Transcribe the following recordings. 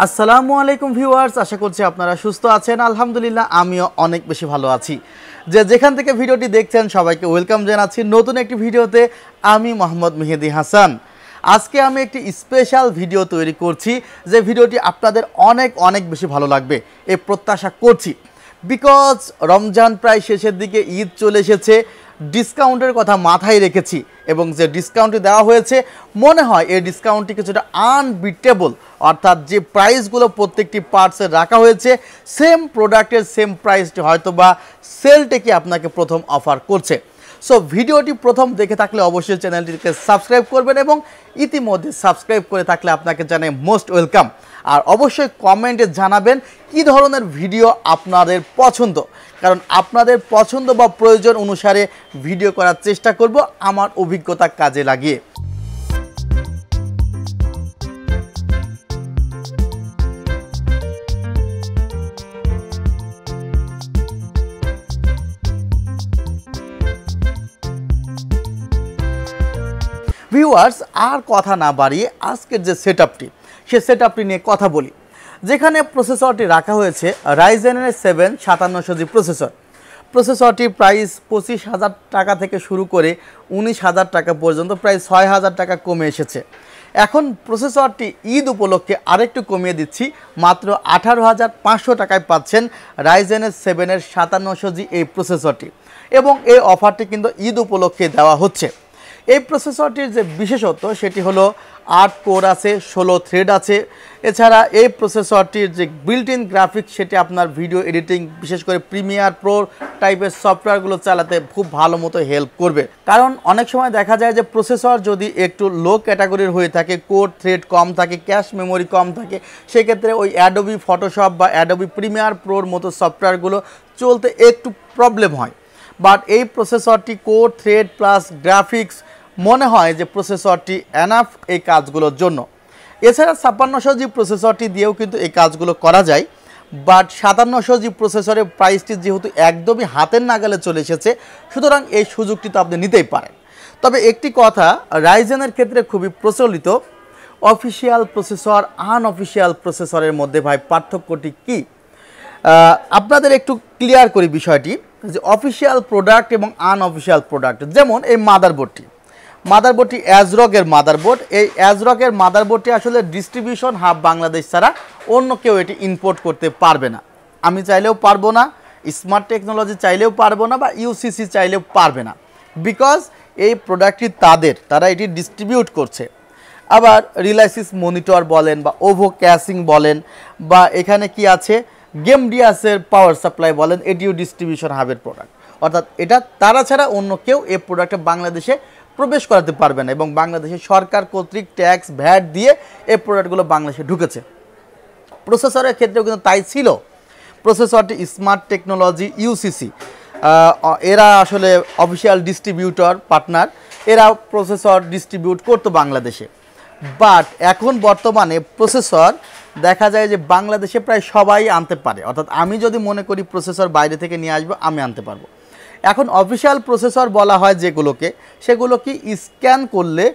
আসসালামু আলাইকুম ভিউয়ার্স, আশা করছি আপনারা সুস্থ আছেন। আলহামদুলিল্লাহ আমিও অনেক বেশি ভালো আছি। যেখান থেকে ভিডিওটি দেখছেন সবাইকে ওয়েলকাম জানাচ্ছি নতুন একটি ভিডিওতে। আমি মোহাম্মদ মেহেদি হাসান। আজকে আমি একটি স্পেশাল ভিডিও তৈরি করছি, যে ভিডিওটি আপনাদের অনেক বেশি ভালো লাগবে এই প্রত্যাশা করছি। বিকজ রমজান প্রায় শেষের দিকে, ঈদ চলে এসেছে, ডিসকাউন্টের কথা মাথায় রেখেছি এবং যে ডিসকাউন্টটি দেওয়া হয়েছে মনে হয় এই ডিসকাউন্টটি কিছুটা আনবিটেবল। অর্থাৎ যে প্রাইসগুলো প্রত্যেকটি পার্টসের রাখা হয়েছে, সেম প্রোডাক্টের সেম প্রাইসটি হয়তো বা সেলটেকে আপনাকে প্রথম অফার করছে। সো ভিডিওটি প্রথম দেখে থাকলে অবশ্যই চ্যানেলটিকে সাবস্ক্রাইব করবেন এবং ইতিমধ্যে সাবস্ক্রাইব করে থাকলে আপনাকে জানাই মোস্ট ওয়েলকাম। আর অবশ্যই কমেন্টে জানাবেন কি ধরনের ভিডিও আপনাদের পছন্দ, কারণ আপনাদের পছন্দ বা প্রয়োজন অনুসারে ভিডিও করার চেষ্টা করব আমার অভিজ্ঞতা কাজে লাগিয়ে। ভিউয়ার্স, আর কথা না বাড়িয়ে আজকের যে সেটআপটি, সে সেটআপটি নিয়ে কথা বলি। যেখানে প্রসেসরটি রাখা হয়েছে রাইজেনের 7 5700G প্রসেসরটির প্রাইস 25,000 টাকা থেকে শুরু করে 19,000 টাকা পর্যন্ত, প্রায় 6,000 টাকা কমে এসেছে। এখন প্রসেসরটি ঈদ উপলক্ষে আরেকটু কমিয়ে দিচ্ছি, মাত্র 18,500 টাকায় পাচ্ছেন রাইজেনের 7 5700G এই প্রসেসরটি, এবং এই অফারটি কিন্তু ঈদ উপলক্ষে দেওয়া হচ্ছে। এই প্রসেসরটির যে বিশেষত্ব সেটি হলো 8 কোর আছে, 16 থ্রেড আছে। এছাড়া এই প্রসেসরটির যে বিল্ট ইন গ্রাফিক্স, সেটি আপনার ভিডিও এডিটিং, বিশেষ করে প্রিমিয়ার প্রো টাইপের সফটওয়্যারগুলো চালাতে খুব ভালো মতো হেল্প করবে। কারণ অনেক সময় দেখা যায় যে প্রসেসর যদি একটু লো ক্যাটাগরির হয়ে থাকে, কোর থ্রেড কম থাকে, ক্যাশ মেমোরি কম থাকে, সেক্ষেত্রে ওই অ্যাডোবি ফটোশপ বা অ্যাডোবি প্রিমিয়ার প্রোর মতো সফটওয়্যারগুলো চলতে একটু প্রবলেম হয়। বাট এই প্রসেসরটি কোর থ্রেড প্লাস গ্রাফিক্স, মনে হয় যে প্রসেসরটি এনাফ এই কাজগুলোর জন্য। এছাড়া 5600G প্রসেসরটি দিয়েও কিন্তু এই কাজগুলো করা যায়, বাট 5700G প্রসেসরের প্রাইসটি যেহেতু একদমই হাতের নাগালে চলে এসেছে, সুতরাং এই সুযোগটি তো আপনি নিতেই পারেন। তবে একটি কথা রাইজেনের ক্ষেত্রে খুবই প্রচলিত, অফিসিয়াল প্রসেসর আনঅফিসিয়াল প্রসেসরের মধ্যে ভাই পার্থক্যটি কী, আপনাদের একটু ক্লিয়ার করি বিষয়টি। যে অফিসিয়াল প্রোডাক্ট এবং আনঅফিসিয়াল প্রোডাক্ট, যেমন এই মাদারবোর্ডটি অ্যাজরকের মাদারবোর্ড। এই অ্যাজরকের মাদারবোর্ডটি আসলে ডিস্ট্রিবিউশন হাব বাংলাদেশ ছাড়া অন্য কেউ এটি ইম্পোর্ট করতে পারবে না। আমি চাইলেও পারবো না, স্মার্ট টেকনোলজি চাইলেও পারবো না, বা ইউসিসি চাইলেও পারবে না, বিকজ এই প্রোডাক্টটি তারা এটি ডিস্ট্রিবিউট করছে। আবার রিলাইসিস মনিটর বলেন বা ওভো ক্যাসিং বলেন, বা এখানে কি আছে গেমডিয়াসের পাওয়ার সাপ্লাই বলেন, এটিও ডিস্ট্রিবিউশন হাবের প্রোডাক্ট। অর্থাৎ এটা তারা ছাড়া অন্য কেউ এই প্রোডাক্টটা বাংলাদেশে প্রবেশ করাতে পারবে না, এবং বাংলাদেশের সরকার কর্তৃক ট্যাক্স ভ্যাট দিয়ে এই প্রোডাক্টগুলো বাংলাদেশে ঢুকেছে। প্রসেসরের ক্ষেত্রেও কিন্তু তাই ছিল। প্রসেসরটি স্মার্ট টেকনোলজি ইউসিসি, এরা আসলে অফিসিয়াল ডিস্ট্রিবিউটর পার্টনার, এরা প্রসেসর ডিস্ট্রিবিউট করতো বাংলাদেশে। বাট এখন বর্তমানে প্রসেসর দেখা যায় যে বাংলাদেশে প্রায় সবাই আনতে পারে। অর্থাৎ আমি যদি মনে করি প্রসেসর বাইরে থেকে নিয়ে আসবো, আমি আনতে পারবো। এখন অফিসিয়াল প্রসেসর বলা হয় যেগুলোকে, সেগুলো কি স্ক্যান করলে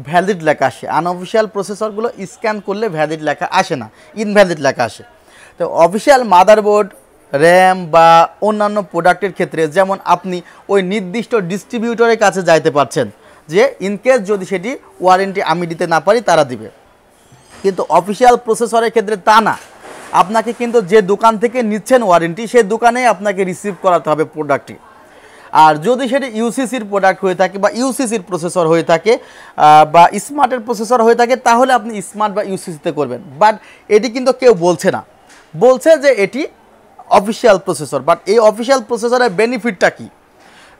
ভ্যালিড লেখা আসে। আনঅফিসিয়াল প্রসেসরগুলো স্ক্যান করলে ভ্যালিড লেখা আসে না, ইনভ্যালিড লেখা আসে। তো অফিসিয়াল মাদারবোর্ড, র্যাম বা অন্যান্য প্রোডাক্টের ক্ষেত্রে যেমন আপনি ওই নির্দিষ্ট ডিস্ট্রিবিউটরের কাছে যাইতে পারছেন, যে ইনকেস যদি সেটি ওয়ারেন্টি আমি দিতে না পারি তারা দিবে। কিন্তু অফিসিয়াল প্রসেসরের ক্ষেত্রে তা না, আপনাকে কিন্তু যে দোকান থেকে নিচ্ছেন ওয়ারেন্টি, সেই দোকানেই আপনাকে রিসিভ করাতে হবে প্রোডাক্টটি। আর যদি সেটি ইউসিসির প্রোডাক্ট হয়ে থাকে বা ইউসিসির প্রসেসর হয়ে থাকে বা স্মার্টের প্রসেসর হয়ে থাকে, তাহলে আপনি স্মার্ট বা ইউসিসিতে করবেন। বাট এটি কিন্তু কেউ বলছে না, বলছে যে এটি অফিসিয়াল প্রসেসর। বাট এই অফিসিয়াল প্রসেসরের বেনিফিটটা কি?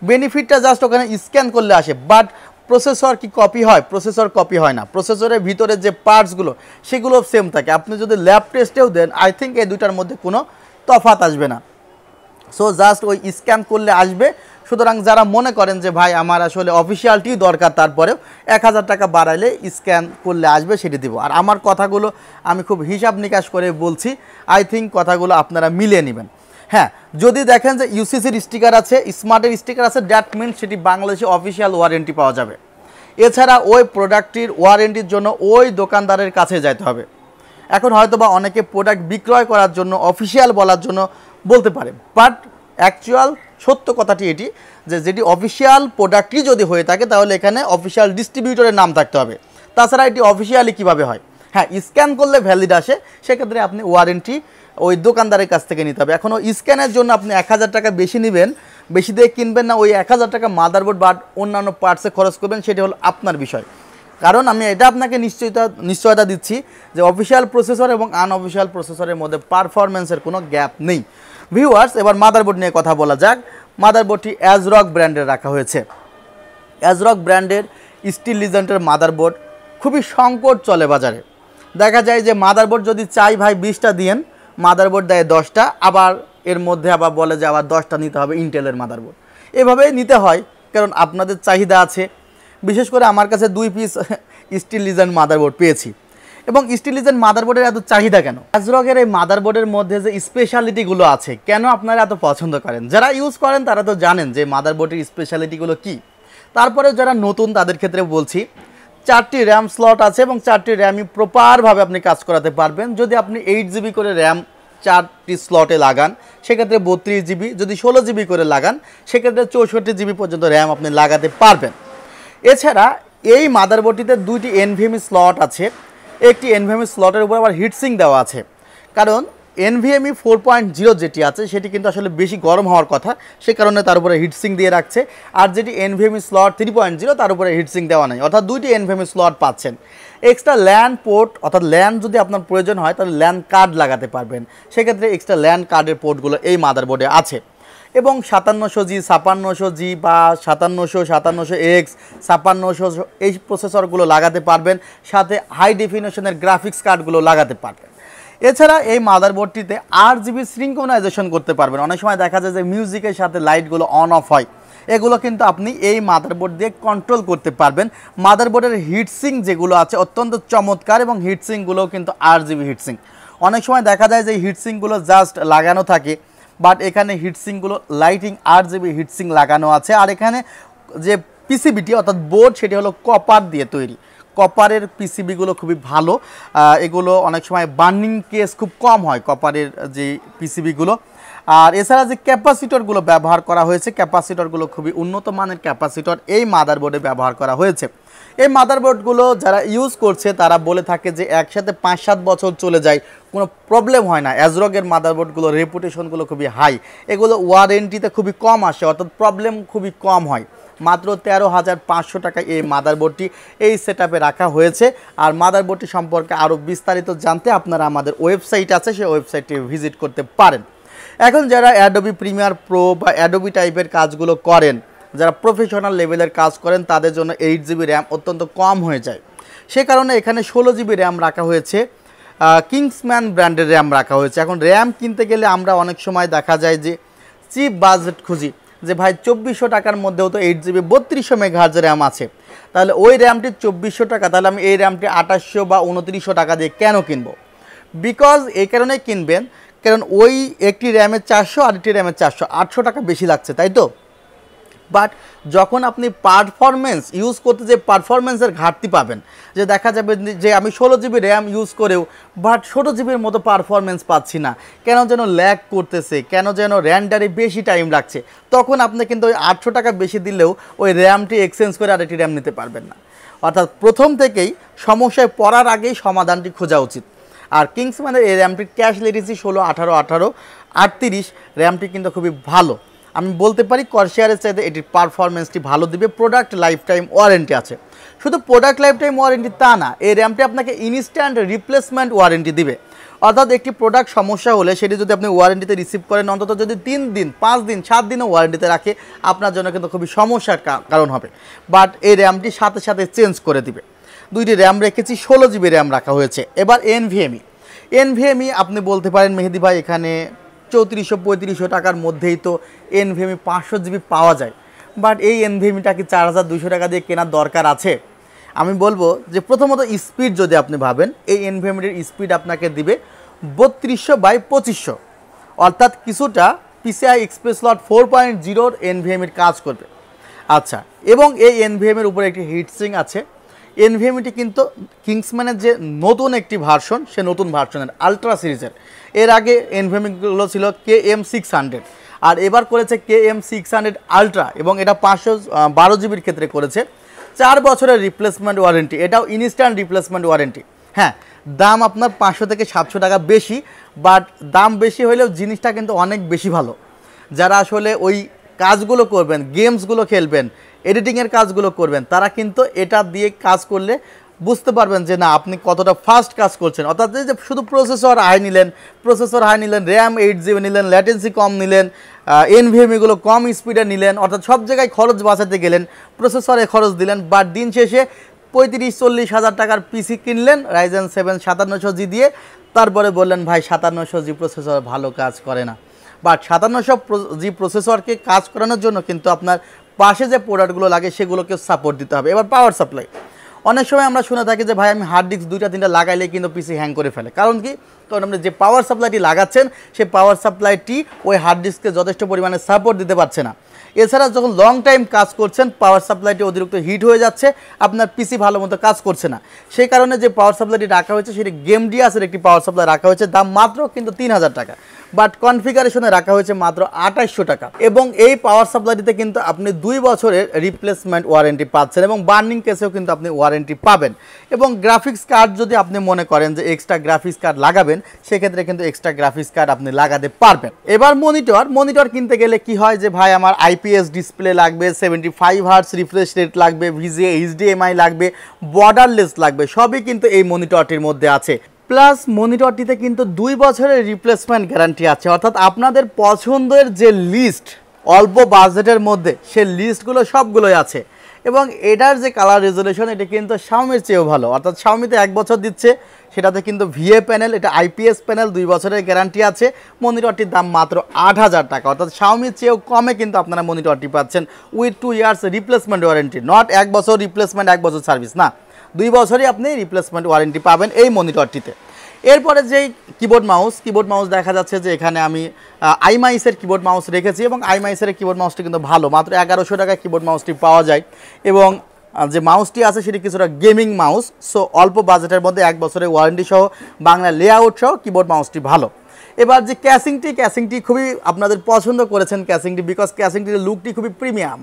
বেনিফিটটা জাস্ট ওখানে স্ক্যান করলে আসে। বাট প্রসেসর কি কপি হয়? প্রসেসর কপি হয় না। প্রসেসরের ভিতরে যে পার্টসগুলো সেগুলো সেম থাকে। আপনি যদি ল্যাব টেস্টেও দেন, আই থিঙ্ক এই দুইটার মধ্যে কোনো তফাৎ আসবে না। সো জাস্ট ওই স্ক্যান করলে আসবে। সুতরাং যারা মনে করেন যে ভাই আমার আসলে অফিসিয়ালটি দরকার, তারপরেও 1000 টাকা বাড়াইলে স্ক্যান করলে আসবে, সেটি দিব। আর আমার কথাগুলো আমি খুব হিসাব নিকাশ করে বলছি, আই থিঙ্ক কথাগুলো আপনারা মিলিয়ে নেবেন। হ্যাঁ, যদি দেখেন যে ইউসিসির স্টিকার আছে, স্মার্টের স্টিকার আছে, দ্যাট মিনস সেটি বাংলাদেশে অফিসিয়াল ওয়ারেন্টি পাওয়া যাবে। এছাড়া ওই প্রোডাক্টটির ওয়ারেন্টির জন্য ওই দোকানদারের কাছে যাইতে হবে। এখন হয়তো বা অনেকে প্রোডাক্ট বিক্রয় করার জন্য অফিসিয়াল বলার জন্য বলতে পারে, বাট অ্যাকচুয়াল সত্য কথাটি এটি যে যেটি অফিসিয়াল প্রোডাক্টই যদি হয়ে থাকে তাহলে এখানে অফিসিয়াল ডিস্ট্রিবিউটরের নাম থাকতে হবে। তাছাড়া এটি অফিসিয়ালি কীভাবে হয়, হ্যাঁ স্ক্যান করলে ভ্যালিড আসে, সেক্ষেত্রে আপনি ওয়ারেন্টি ওই দোকানদারের কাছ থেকে নিতে হবে। এখনও স্ক্যানের জন্য আপনি 1000 টাকা বেশি নেবেন, বেশি দিয়ে কিনবেন না, ওই 1000 টাকা মাদারবোর্ড বা অন্যান্য পার্টসে খরচ করবেন, সেটি হলো আপনার বিষয়। কারণ আমি এটা আপনাকে নিশ্চয়তা দিচ্ছি যে অফিসিয়াল প্রসেসর এবং আনঅফিসিয়াল প্রসেসরের মধ্যে পারফরমেন্সের কোনো গ্যাপ নেই। ভিউয়ার্স, এবার মাদারবোর্ড নিয়ে কথা বলা যাক। মাদারবোর্ডটি অ্যাজরক ব্র্যান্ডের রাখা হয়েছে। অ্যাজরক ব্র্যান্ডের স্টিল লিজেন্ডের মাদারবোর্ড খুবই সংকট চলে বাজারে। দেখা যায় যে মাদারবোর্ড যদি চাই ভাই 20টা দিয়েন, মাদারবোর্ড দেয় 10টা, আবার এর মধ্যে আবার বলে যে আবার 10টা নিতে হবে ইন্টেলের মাদারবোর্ড। এভাবেই নিতে হয়, কারণ আপনাদের চাহিদা আছে। বিশেষ করে আমার কাছে 2 পিস স্টিল লিজেন্ড মাদারবোর্ড পেয়েছি। এবং স্টিল লিজেন্ড মাদারবোর্ডের এত চাহিদা কেন? অ্যাজরকের এই মাদারবোর্ডের মধ্যে যে স্পেশালিটিগুলো আছে, কেন আপনারা এত পছন্দ করেন? যারা ইউজ করেন তারা তো জানেন যে মাদারবোর্ডের স্পেশালিটিগুলো কী। তারপরে যারা নতুন তাদের ক্ষেত্রে বলছি, 4টি র্যাম স্লট আছে এবং 4টি র্যামই প্রপারভাবে আপনি কাজ করাতে পারবেন। যদি আপনি 8 জিবি করে র্যাম 4টি স্লটে লাগান সেক্ষেত্রে 32 জিবি, যদি 16 জিবি করে লাগান সেক্ষেত্রে 64 জিবি পর্যন্ত র্যাম আপনি লাগাতে পারবেন। এছাড়া এই মাদারবোর্ডটিতে 2টি NVMe স্লট আছে। একটি NVMe স্লটের উপর আবার হিটসিঙ্ক দেওয়া আছে, কারণ NVMe 4.0 যেটি আছে সেটি কিন্তু আসলে বেশি গরম হওয়ার কথা, সে কারণে তার উপরে হিটসিঙ্ক দিয়ে রাখছে। আর যেটি NVMe স্লট 3.0 তার উপরে হিটসিঙ্ক দেওয়া নেই, অর্থাৎ 2টি NVMe স্লট পাচ্ছেন। এক্সট্রা ল্যান পোর্ট, অর্থাৎ ল্যান যদি আপনার প্রয়োজন হয় তাহলে ল্যান কার্ড লাগাতে পারবেন, সেক্ষেত্রে এক্সট্রা ল্যান কার্ডের পোর্টগুলো এই মাদারবোর্ডে আছে। এবং 5700G 5600G বা 5700X 5600 এই প্রসেসরগুলো লাগাতে পারবেন, সাথে হাই ডেফিনেশনের গ্রাফিক্স কার্ডগুলো লাগাতে পারবেন। এছাড়া এই মাদারবোর্ডটিতে 8GB সিনক্রোনাইজেশন করতে পারবেন। অনেক সময় দেখা যায় যে মিউজিকের সাথে লাইটগুলো অন অফ হয়, এগুলো কিন্তু আপনি এই মাদারবোর্ড দিয়ে কন্ট্রোল করতে পারবেন। মাদারবোর্ডের হিটসিঙ্ক যেগুলো আছে অত্যন্ত চমৎকার, এবং হিটসিঙ্কগুলোও কিন্তু 8GB হিটসিঙ্ক। অনেক সময় দেখা যায় যে হিটসিঙ্কগুলো জাস্ট লাগানো থাকে, বাট এখানে হিটসিঙ্কগুলো লাইটিং 8GB হিটসিঙ্ক লাগানো আছে। আর এখানে যে পিসিবিটি অর্থাৎ বোর্ড সেটি হলো কপার দিয়ে তৈরি। কপারের পিসিবিগুলো খুবই ভালো, এগুলো অনেক সময় বার্নিং কেস খুব কম হয় কপারের যে পিসিবিগুলো। আর এছাড়া যে ক্যাপাসিটরগুলো ব্যবহার করা হয়েছে, ক্যাপাসিটরগুলো খুবই উন্নত মানের ক্যাপাসিটর এই মাদারবোর্ডে ব্যবহার করা হয়েছে। এই মাদারবোর্ডগুলো যারা ইউজ করছে তারা বলে থাকে যে একসাথে 5-7 বছর চলে যায়, কোনো প্রবলেম হয় না। অ্যাজরকের মাদারবোর্ডগুলোর রেপুটেশনগুলো খুবই হাই, এগুলো ওয়ারেন্টিতে খুবই কম আসে, অর্থাৎ প্রবলেম খুবই কম হয়। মাত্র 13,500 টাকায় এই মাদারবোর্ডটি এই সেটআপে রাখা হয়েছে। আর মাদারবোর্ডটি সম্পর্কে আরও বিস্তারিত জানতে আপনারা আমাদের ওয়েবসাইট আছে, সেই ওয়েবসাইটটি ভিজিট করতে পারেন। এখন যারা অ্যাডোবি প্রিমিয়ার প্রো বা অ্যাডোবি টাইপের কাজগুলো করেন, যারা প্রফেশনাল লেভেলের কাজ করেন, তাদের জন্য 8GB র্যাম অত্যন্ত কম হয়ে যায়। সে কারণে এখানে 16GB র্যাম রাখা হয়েছে, কিংসম্যান ব্র্যান্ডের র্যাম রাখা হয়েছে। এখন র্যাম কিনতে গেলে আমরা অনেক সময় দেখা যায় যে চিপ বাজেট খুঁজি, যে ভাই 2400 টাকার মধ্যেও তো 8GB 3200 মেগাহার্জ র্যাম আছে, তাহলে ওই র্যামটি 2400 টাকা, তাহলে আমি এই র্যামটি 2800 বা 2900 টাকা দিয়ে কেন কিনবো? বিকজ এই কারণেই কিনবেন, কারণ ওই একটি র্যামের 400 আর একটি র্যামের 400, 800 টাকা বেশি লাগছে, তাই তো? বাট যখন আপনি পারফরমেন্স ইউজ করতে যে পারফরমেন্সের ঘাটতি পাবেন, যে দেখা যাবে যে আমি 16GB র্যাম ইউজ করেও বাট 16GBর মতো পারফরমেন্স পাচ্ছি না, কেন যেন ল্যাগ করতেছে, কেন যেন র্যান্ডারে বেশি টাইম লাগছে, তখন আপনি কিন্তু ওই 800 টাকা বেশি দিলেও ওই র্যামটি এক্সচেঞ্জ করে আরেকটি র্যাম নিতে পারবেন না। অর্থাৎ প্রথম থেকেই সমস্যায় পড়ার আগেই সমাধানটি খোঁজা উচিত। আর কিংসম্যানের এই র্যামটির ক্যাশ লেটেন্সি 16, 18, 18, 38 র্যামটি কিন্তু খুবই ভালো। আমি বলতে পারি কর্সায়ারের চাইতে এটির পারফরমেন্সটি ভালো দিবে। প্রোডাক্ট লাইফ টাইম ওয়ারেন্টি আছে। শুধু প্রোডাক্ট লাইফ টাইম ওয়ারেন্টি তা না, এই র্যামটি আপনাকে ইনস্ট্যান্ট রিপ্লেসমেন্ট ওয়ারেন্টি দিবে। অর্থাৎ একটি প্রোডাক্ট সমস্যা হলে সেটি যদি আপনি ওয়ারেন্টিতে রিসিভ করেন, অন্তত যদি 3 দিন, 5 দিন, 7 দিনও ওয়ারেন্টিতে রাখে, আপনার জন্য কিন্তু খুবই সমস্যার কারণ হবে। বাট এই র্যামটি সাথে সাথে চেঞ্জ করে দিবে। 2টি র্যাম রেখেছি, 16GB র্যাম রাখা হয়েছে। এবার NVMe আপনি বলতে পারেন মেহেদি ভাই এখানে 3400-3500 টাকার মধ্যেই তো NVMe 500GB পাওয়া যায়, বাট এই NVMeটা কি 4200 টাকা দিয়ে কেনার দরকার আছে? আমি বলবো যে প্রথমত স্পিড যদি আপনি ভাবেন, এই NVMeর স্পিড আপনাকে দিবে 3200/2500, অর্থাৎ কিছুটা PCI Express Slot 4.0 NVMeর কাজ করবে। আচ্ছা, এবং এই NVMeর উপরে একটি হিটসিঙ্ক আছে। এনভিএমইটি কিন্তু কিংসম্যানের যে নতুন একটি ভার্সন, সে নতুন ভার্সনের আলট্রা সিরিজের। এর আগে এনভিএমইগুলো ছিল KM600, আর এবার করেছে KM600 আলট্রা, এবং এটা 512 জিবির ক্ষেত্রে করেছে 4 বছরের রিপ্লেসমেন্ট ওয়ারেন্টি। এটাও ইনস্ট্যান্ট রিপ্লেসমেন্ট ওয়ারেন্টি। হ্যাঁ, দাম আপনার 500 থেকে 700 টাকা বেশি, বাট দাম বেশি হলেও জিনিসটা কিন্তু অনেক বেশি ভালো। যারা আসলে ওই কাজগুলো করবেন, গেমসগুলো খেলবেন, এডিটিংয়ের কাজগুলো করবেন, তারা কিন্তু এটা দিয়ে কাজ করলে বুঝতে পারবেন যে না আপনি কতটা ফাস্ট কাজ করছেন। অর্থাৎ যে শুধু প্রসেসর হাই নিলেন, র্যাম 8GB নিলেন, ল্যাটেন্সি কম নিলেন, এনভিএমইগুলো কম স্পিডে নিলেন, অর্থাৎ সব জায়গায় খরচ বাঁচাতে গেলেন, প্রসেসরে খরচ দিলেন, বাট দিন শেষে 35-40 হাজার টাকার পিসি কিনলেন Ryzen 7 5700G দিয়ে, তারপরে বললেন ভাই 5700G প্রসেসর ভালো কাজ করে না। বাট 5700G প্রসেসরকে কাজ করানোর জন্য কিন্তু আপনার পাশে যে প্রোডাক্টগুলো লাগে সেগুলোকে সাপোর্ট দিতে হবে। এবার পাওয়ার সাপ্লাই, অনেক সময় আমরা শুনে থাকি যে ভাই আমি হার্ড ডিস্ক 2-3টা লাগাইলে কিন্তু পিসি হ্যাং করে ফেলে। কারণ কি? কারণ আপনি যে পাওয়ার সাপ্লাইটি লাগাচ্ছেন সেই পাওয়ার সাপ্লাইটি ওই হার্ড ডিস্ককে যথেষ্ট পরিমাণে সাপোর্ট দিতে পারছে না। এছাড়া যখন লং টাইম কাজ করছেন পাওয়ার সাপ্লাইটি অতিরিক্ত হিট হয়ে যাচ্ছে, আপনার পিসি ভালো মতো কাজ করছে না। সেই কারণে যে পাওয়ার সাপ্লাইটি রাখা হয়েছে সেটি গেমডিয়াসের একটি পাওয়ার সাপ্লাই রাখা হয়েছে, দাম মাত্র কিন্তু 3000 টাকা, বাট কনফিগারেশনে রাখা হয়েছে মাত্র 2800 টাকা। এবং এই পাওয়ার সাপ্লাইটিতে কিন্তু আপনি 2 বছরের রিপ্লেসমেন্ট ওয়ারেন্টি পাচ্ছেন, এবং বার্নিং কেসেও কিন্তু আপনি ওয়ারেন্টি পাবেন। এবং গ্রাফিক্স কার্ড যদি আপনি মনে করেন যে এক্সট্রা গ্রাফিক্স কার্ড লাগাবেন, সেক্ষেত্রে কিন্তু এক্সট্রা গ্রাফিক্স কার্ড আপনি লাগাতে পারবেন। এবার মনিটর কিনতে গেলে কি হয় যে ভাই আমার আইপিএস ডিসপ্লে লাগবে, 75 হার্টজ রিফ্রেশ রেট লাগবে, VGA HDMI লাগবে, বর্ডারলেস লাগবে, সবই কিন্তু এই মনিটরটির মধ্যে আছে। প্লাস মনিটরটিতে কিন্তু 2 বছরের রিপ্লেসমেন্ট গ্যারান্টি আছে। অর্থাৎ আপনাদের পছন্দের যে লিস্ট অল্প বাজেটের মধ্যে, সে লিস্টগুলো সবগুলোই আছে। এবং এটার যে কালার রেজলিউশন, এটা কিন্তু শাওমির চেয়েও ভালো। অর্থাৎ শাওমিতে 1 বছর দিচ্ছে, সেটাতে কিন্তু VA প্যানেল, এটা IPS প্যানেল, 2 বছরের গ্যারান্টি আছে। মনিটরটির দাম মাত্র 8000 টাকা। অর্থাৎ শাওমির চেয়েও কমে কিন্তু আপনারা মনিটরটি পাচ্ছেন with 2 years replacement warranty. Not 1 বছর রিপ্লেসমেন্ট, 1 বছর সার্ভিস না, 2 বছরই আপনি রিপ্লেসমেন্ট ওয়ারেন্টি পাবেন এই মনিটরটিতে। এরপরে যেই কিবোর্ড মাউস দেখা যাচ্ছে যে এখানে আমি আইমাইসের কিবোর্ড মাউস রেখেছি, এবং আইমাইসের কিবোর্ড মাউসটি কিন্তু ভালো, মাত্র 1100 টাকায় কিবোর্ড মাউসটি পাওয়া যায়। এবং যে মাউসটি আছে সেটি কিছুটা গেমিং মাউস, সো অল্প বাজেটের মধ্যে 1 বছরের ওয়ারেন্টি সহ, বাংলা লেআউট সহ কিবোর্ড মাউসটি ভালো। এবার যে ক্যাসিংটি খুবই আপনাদের পছন্দ করেছেন ক্যাসিংটি, বিকজ ক্যাসিংটির লুকটি খুবই প্রিমিয়াম,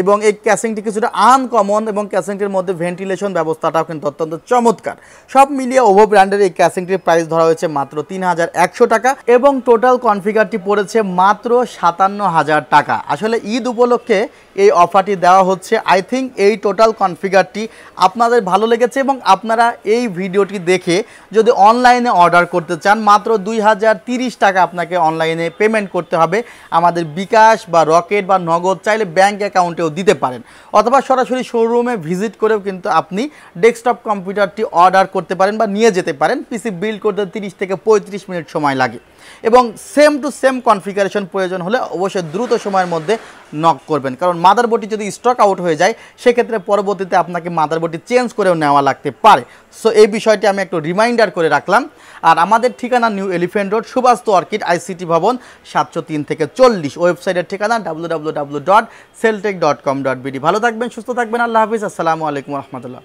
এবং এই ক্যাসিংটি কিছুটা আনকমন, এবং ক্যাসিংটির মধ্যে ভেন্টিলেশন ব্যবস্থাটাও কিন্তু অত্যন্ত চমৎকার। সব মিলিয়ে ওভো ব্র্যান্ডের এই ক্যাসিংটির প্রাইস ধরা হয়েছে মাত্র 3100 টাকা, এবং টোটাল কনফিগারটি পড়েছে মাত্র 57000 টাকা। আসলে ঈদ উপলক্ষে এই অফারটি দেওয়া হচ্ছে। আই থিঙ্ক এই টোটাল কনফিগারটি আপনাদের ভালো লেগেছে, এবং আপনারা এই ভিডিওটি দেখে যদি অনলাইনে অর্ডার করতে চান, মাত্র 2030 টাকা আপনাকে অনলাইনে পেমেন্ট করতে হবে। আমাদের বিকাশ বা রকেট বা নগদ চাইলে ব্যাঙ্ক অ্যাকাউন্টেও দিতে পারেন, অথবা সরাসরি শোরুমে ভিজিট করেও কিন্তু আপনি ডেস্কটপ কম্পিউটারটি অর্ডার করতে পারেন বা নিয়ে যেতে পারেন। পিসি বিল্ড করতে 30 থেকে 35 মিনিট সময় লাগে, এবং সেম টু সেম কনফিগারেশন প্রয়োজন হলে অবশ্যই দ্রুত সময়ের মধ্যে নক করবেন, কারণ মাদারবোর্ডটি যদি স্টক আউট হয়ে যায় সেক্ষেত্রে পরবর্তীতে আপনাকে মাদারবোর্ডটি চেঞ্জ করেও নেওয়া লাগতে পারে। সো এই বিষয়টি আমি একটু রিমাইন্ডার করে রাখলাম। আর আমাদের ঠিকানা new elephant road, Subhash orchid, ICT ভবন 703 থেকে 40। ওয়েবসাইটের ঠিকানা www.celltech.com.bd। ভালো থাকবেন, সুস্থ থাকবেন, আল্লাহ হাফিজ, আসসালামু আলাইকুম রহমতুল্লাহ।